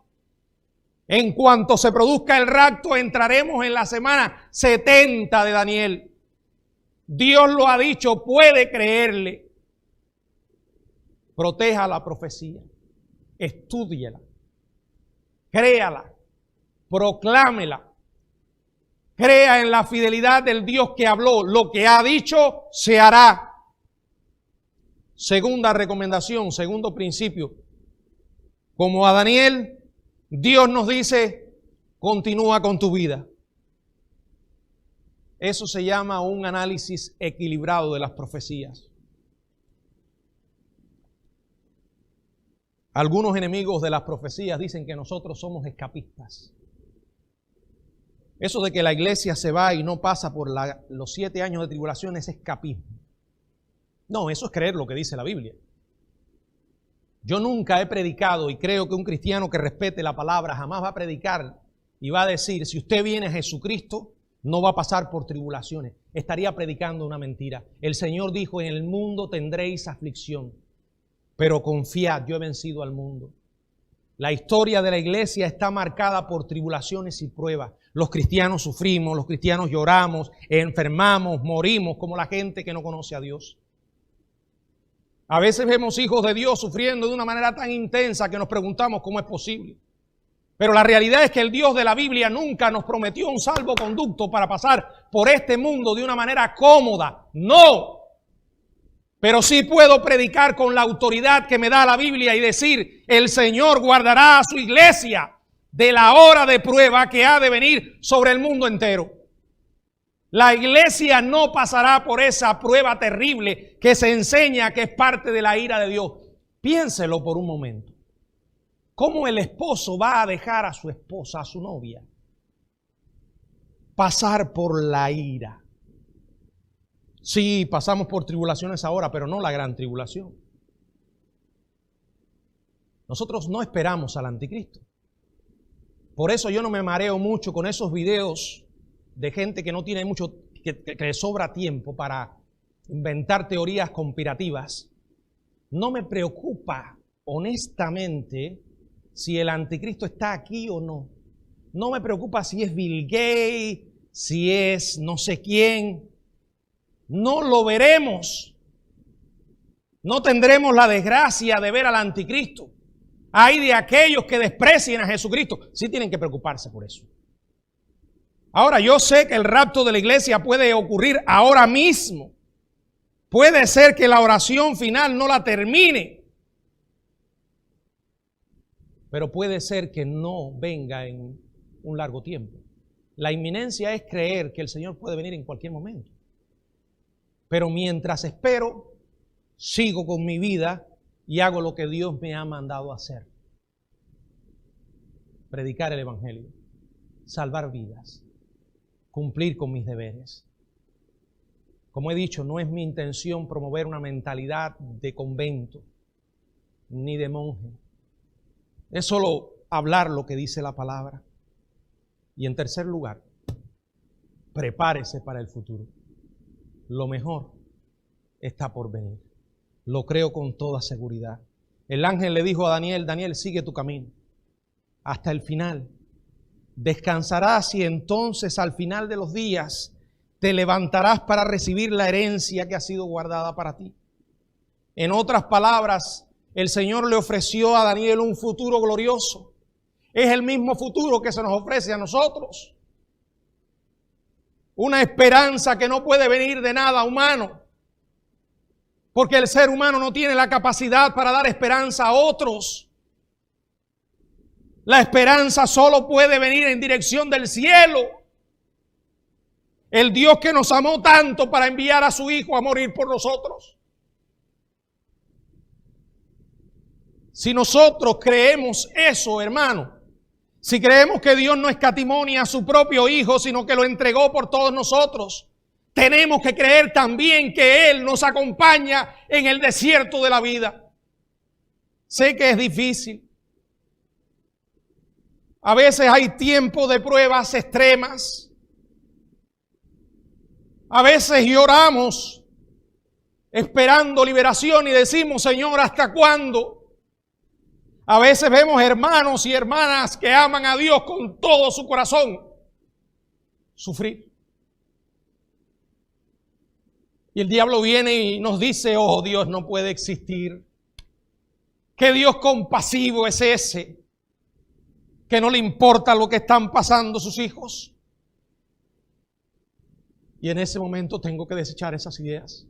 En cuanto se produzca el rapto, entraremos en la semana 70 de Daniel. Dios lo ha dicho, puede creerle. Proteja la profecía, estúdiela. Créala, proclámela, crea en la fidelidad del Dios que habló. Lo que ha dicho se hará. Segunda recomendación, segundo principio. Como a Daniel, Dios nos dice: continúa con tu vida. Eso se llama un análisis equilibrado de las profecías. Algunos enemigos de las profecías dicen que nosotros somos escapistas. Eso de que la iglesia se va y no pasa por los 7 años de tribulación es escapismo. No, eso es creer lo que dice la Biblia. Yo nunca he predicado, y creo que un cristiano que respete la palabra jamás va a predicar y va a decir, si usted viene a Jesucristo, no va a pasar por tribulaciones. Estaría predicando una mentira. El Señor dijo, en el mundo tendréis aflicción, pero confiad, yo he vencido al mundo. La historia de la iglesia está marcada por tribulaciones y pruebas. Los cristianos sufrimos, los cristianos lloramos, enfermamos, morimos como la gente que no conoce a Dios. A veces vemos hijos de Dios sufriendo de una manera tan intensa que nos preguntamos cómo es posible. Pero la realidad es que el Dios de la Biblia nunca nos prometió un salvoconducto para pasar por este mundo de una manera cómoda. ¡No! Pero sí puedo predicar con la autoridad que me da la Biblia y decir, el Señor guardará a su iglesia de la hora de prueba que ha de venir sobre el mundo entero. La iglesia no pasará por esa prueba terrible que se enseña que es parte de la ira de Dios. Piénselo por un momento. ¿Cómo el esposo va a dejar a su esposa, a su novia, pasar por la ira? Sí, pasamos por tribulaciones ahora, pero no la gran tribulación. Nosotros no esperamos al anticristo. Por eso yo no me mareo mucho con esos videos de gente que no tiene mucho, que le sobra tiempo para inventar teorías conspirativas. No me preocupa, honestamente, si el anticristo está aquí o no. No me preocupa si es Bill Gates, si es no sé quién. No lo veremos. No tendremos la desgracia de ver al anticristo. Hay de aquellos que desprecien a Jesucristo. Sí tienen que preocuparse por eso. Ahora, yo sé que el rapto de la iglesia puede ocurrir ahora mismo. Puede ser que la oración final no la termine. Pero puede ser que no venga en un largo tiempo. La inminencia es creer que el Señor puede venir en cualquier momento. Pero mientras espero, sigo con mi vida y hago lo que Dios me ha mandado a hacer. Predicar el Evangelio, salvar vidas, cumplir con mis deberes. Como he dicho, no es mi intención promover una mentalidad de convento ni de monje. Es solo hablar lo que dice la palabra. Y en tercer lugar, prepárese para el futuro. Lo mejor está por venir. Lo creo con toda seguridad. El ángel le dijo a Daniel, Daniel, sigue tu camino hasta el final. Descansarás y entonces al final de los días te levantarás para recibir la herencia que ha sido guardada para ti. En otras palabras, el Señor le ofreció a Daniel un futuro glorioso. Es el mismo futuro que se nos ofrece a nosotros. Una esperanza que no puede venir de nada humano. Porque el ser humano no tiene la capacidad para dar esperanza a otros. La esperanza solo puede venir en dirección del cielo. El Dios que nos amó tanto para enviar a su Hijo a morir por nosotros. Si nosotros creemos eso, hermano, si creemos que Dios no escatimó ni a su propio Hijo, sino que lo entregó por todos nosotros, tenemos que creer también que Él nos acompaña en el desierto de la vida. Sé que es difícil. A veces hay tiempos de pruebas extremas. A veces lloramos esperando liberación y decimos, Señor, ¿hasta cuándo? A veces vemos hermanos y hermanas que aman a Dios con todo su corazón sufrir. Y el diablo viene y nos dice, oh, Dios no puede existir. ¿Qué Dios compasivo es ese? Que no le importa lo que están pasando sus hijos. Y en ese momento tengo que desechar esas ideas.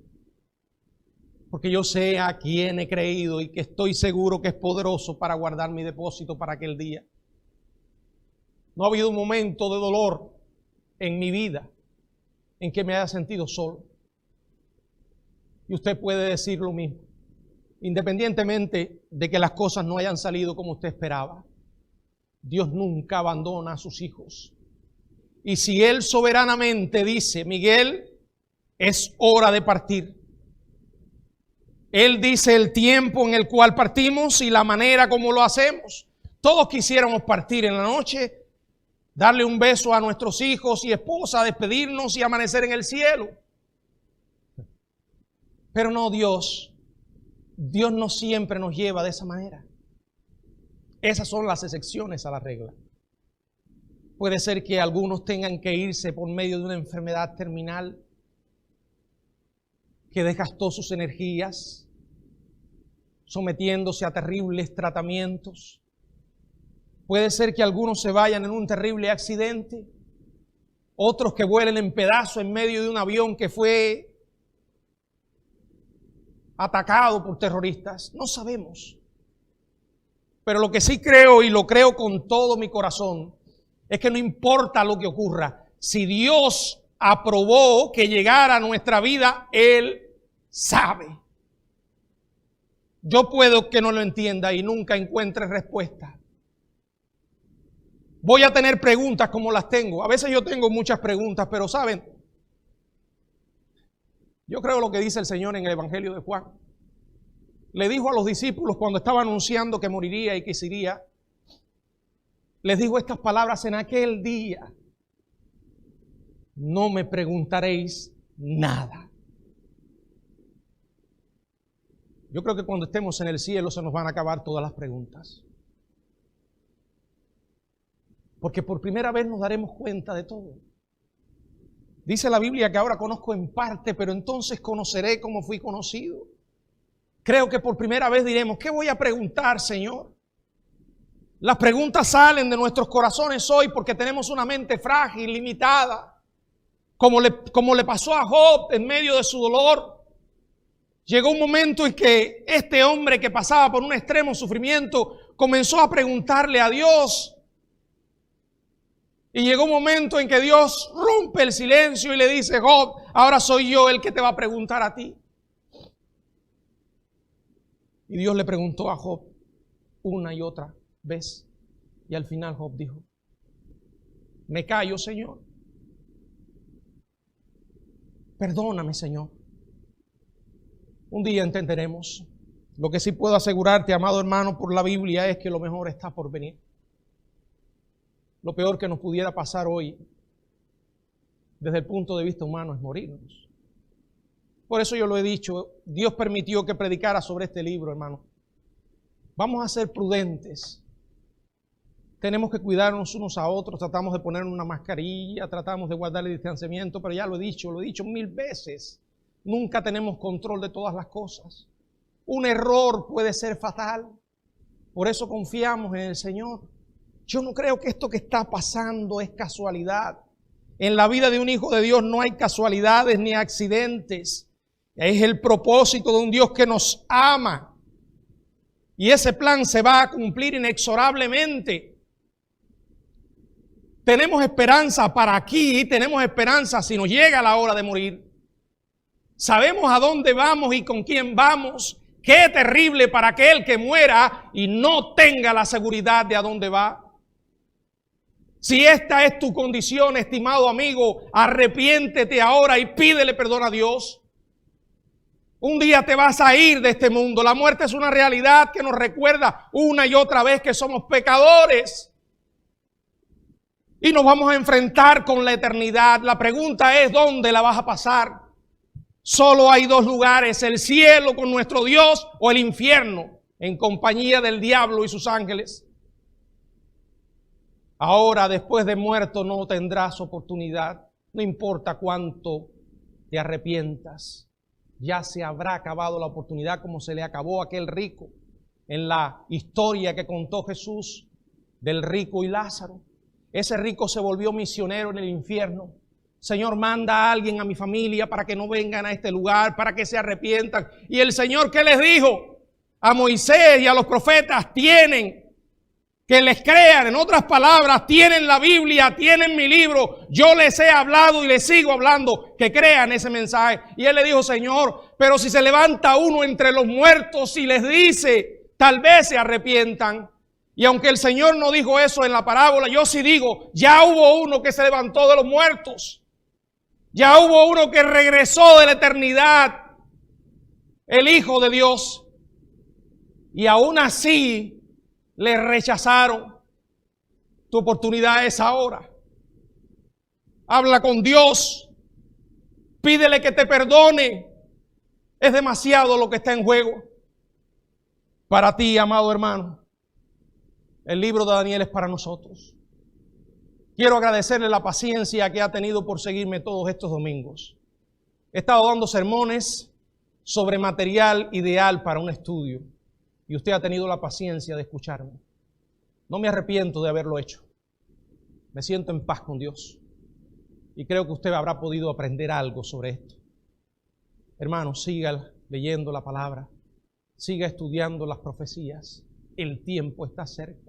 Porque yo sé a quién he creído y que estoy seguro que es poderoso para guardar mi depósito para aquel día. No ha habido un momento de dolor en mi vida en que me haya sentido solo. Y usted puede decir lo mismo, independientemente de que las cosas no hayan salido como usted esperaba. Dios nunca abandona a sus hijos. Y si Él soberanamente dice, Miguel, es hora de partir, Él dice el tiempo en el cual partimos y la manera como lo hacemos. Todos quisiéramos partir en la noche, darle un beso a nuestros hijos y esposa, despedirnos y amanecer en el cielo. Pero no, Dios no siempre nos lleva de esa manera. Esas son las excepciones a la regla. Puede ser que algunos tengan que irse por medio de una enfermedad terminal que desgastó sus energías, sometiéndose a terribles tratamientos. Puede ser que algunos se vayan en un terrible accidente, otros que vuelen en pedazos en medio de un avión que fue atacado por terroristas. No sabemos. Pero lo que sí creo, y lo creo con todo mi corazón, es que no importa lo que ocurra, si Dios aprobó que llegara a nuestra vida, Él sabe. Yo puedo que no lo entienda y nunca encuentre respuesta. Voy a tener preguntas como las tengo. A veces yo tengo muchas preguntas, pero ¿saben? Yo creo lo que dice el Señor en el Evangelio de Juan. Le dijo a los discípulos cuando estaba anunciando que moriría y que se iría, les dijo estas palabras: en aquel día no me preguntaréis nada. Yo creo que cuando estemos en el cielo se nos van a acabar todas las preguntas. Porque por primera vez nos daremos cuenta de todo. Dice la Biblia que ahora conozco en parte, pero entonces conoceré como fui conocido. Creo que por primera vez diremos: ¿qué voy a preguntar, Señor? Las preguntas salen de nuestros corazones hoy porque tenemos una mente frágil, limitada. Como le pasó a Job en medio de su dolor. Llegó un momento en que este hombre que pasaba por un extremo sufrimiento comenzó a preguntarle a Dios. Y llegó un momento en que Dios rompe el silencio y le dice: Job, ahora soy yo el que te va a preguntar a ti. Y Dios le preguntó a Job una y otra vez. Y al final Job dijo: me callo, Señor. Perdóname, Señor. Un día entenderemos. Lo que sí puedo asegurarte, amado hermano, por la Biblia, es que lo mejor está por venir. Lo peor que nos pudiera pasar hoy, desde el punto de vista humano, es morirnos. Por eso yo lo he dicho, Dios permitió que predicara sobre este libro, hermano. Vamos a ser prudentes. Tenemos que cuidarnos unos a otros, tratamos de poner una mascarilla, tratamos de guardar el distanciamiento, pero ya lo he dicho 1000 veces. Nunca tenemos control de todas las cosas. Un error puede ser fatal. Por eso confiamos en el Señor. Yo no creo que esto que está pasando es casualidad. En la vida de un hijo de Dios no hay casualidades ni accidentes. Es el propósito de un Dios que nos ama. Y ese plan se va a cumplir inexorablemente. Tenemos esperanza para aquí, tenemos esperanza si nos llega la hora de morir. Sabemos a dónde vamos y con quién vamos. Qué terrible para aquel que muera y no tenga la seguridad de a dónde va. Si esta es tu condición, estimado amigo, arrepiéntete ahora y pídele perdón a Dios. Un día te vas a ir de este mundo. La muerte es una realidad que nos recuerda una y otra vez que somos pecadores. Y nos vamos a enfrentar con la eternidad. La pregunta es: ¿dónde la vas a pasar? Solo hay dos lugares: el cielo con nuestro Dios o el infierno en compañía del diablo y sus ángeles. Ahora, después de muerto, no tendrás oportunidad. No importa cuánto te arrepientas. Ya se habrá acabado la oportunidad como se le acabó a aquel rico en la historia que contó Jesús del rico y Lázaro. Ese rico se volvió misionero en el infierno. Señor, manda a alguien a mi familia para que no vengan a este lugar, para que se arrepientan. Y el Señor, ¿qué les dijo? A Moisés y a los profetas: tienen que les crean. En otras palabras, tienen la Biblia, tienen mi libro. Yo les he hablado y les sigo hablando, que crean ese mensaje. Y él le dijo, Señor, pero si se levanta uno entre los muertos y les dice, tal vez se arrepientan. Y aunque el Señor no dijo eso en la parábola, yo sí digo, ya hubo uno que se levantó de los muertos. Ya hubo uno que regresó de la eternidad, el Hijo de Dios. Y aún así le rechazaron. Tu oportunidad es ahora. Habla con Dios. Pídele que te perdone. Es demasiado lo que está en juego. Para ti, amado hermano, el libro de Daniel es para nosotros. Quiero agradecerle la paciencia que ha tenido por seguirme todos estos domingos. He estado dando sermones sobre material ideal para un estudio y usted ha tenido la paciencia de escucharme. No me arrepiento de haberlo hecho. Me siento en paz con Dios y creo que usted habrá podido aprender algo sobre esto. Hermano, siga leyendo la palabra, siga estudiando las profecías. El tiempo está cerca.